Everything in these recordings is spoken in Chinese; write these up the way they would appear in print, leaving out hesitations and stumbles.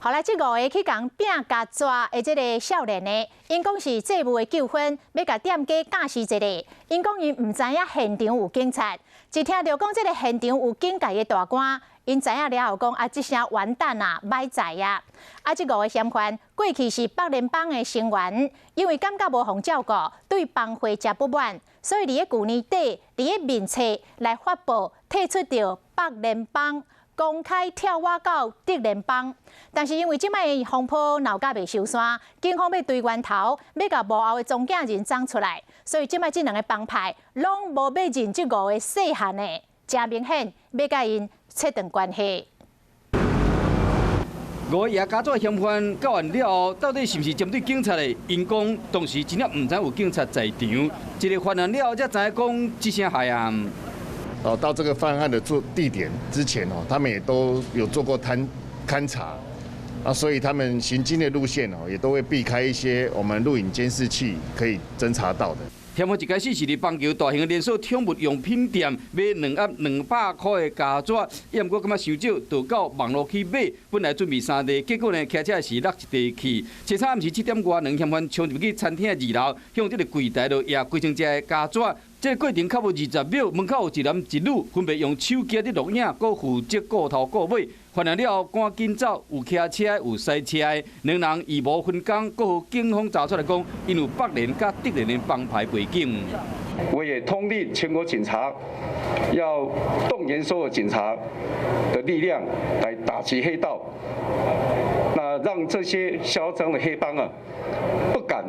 后来这5个去共拼甲抓的这个少年呢，因讲是债务的纠纷，要甲店家假释一下。因讲因唔知影现场有警察，一听到讲这个现场有警界的大官，因知影了后讲啊，这声完蛋啊，歹在呀！啊，这5个嫌犯过去是北联邦的成员，因为感觉无互照顾，对帮会食不满，所以伫个去年底，伫个面册来发布退出掉北联邦。 公开跳蛙到德联邦，但是因为即摆风波闹甲未收山，警方要对源头，要甲幕后的踪影人找出来，所以即摆这2个帮派拢无要认这5个细汉的，真明显要甲因切断关系。5个夜加抓嫌犯到案了后，到底是不是针对警察的？因讲当时真正唔知有警察在场，一个犯案了后才知影讲这声害案。 到这个犯案的地点之前他们也都有做过勘查，所以他们行经的路线也都会避开一些我们录影监视器可以侦查到的。嫌犯一开始是伫棒球大型的连锁宠物用品店买2盒200块的胶纸，也毋过感觉伤少，就到网络去买。本来准备3地，结果呢，骑车是落一地去。车差暗时7点外，2嫌犯冲入去餐厅的2楼，向这个柜台就拿规箱只的胶纸。 这个过程较无20秒，门口有一男一女分别用手机伫录影，佮负责顾头顾尾。犯案了后赶紧走，有骑车有驶车的，2人义无分工，佮警方查出来讲，因有北联甲德联的帮派背景。我也通令全国警察，要动员所有警察的力量来打击黑道，那让这些嚣张的黑帮不敢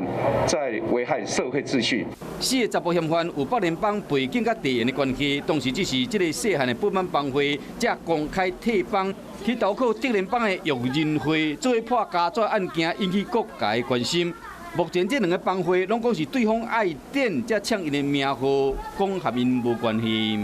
再危害社会秩序。 4个查甫嫌犯有北联邦背景甲地缘的关系，当时只是这个细汉的不满帮会，才公开退帮去投靠德联邦的育人会，做破胶纸案件，引起各界的关心。目前这2个帮会拢讲是对方爱点，才抢因的名号，讲和因无关系。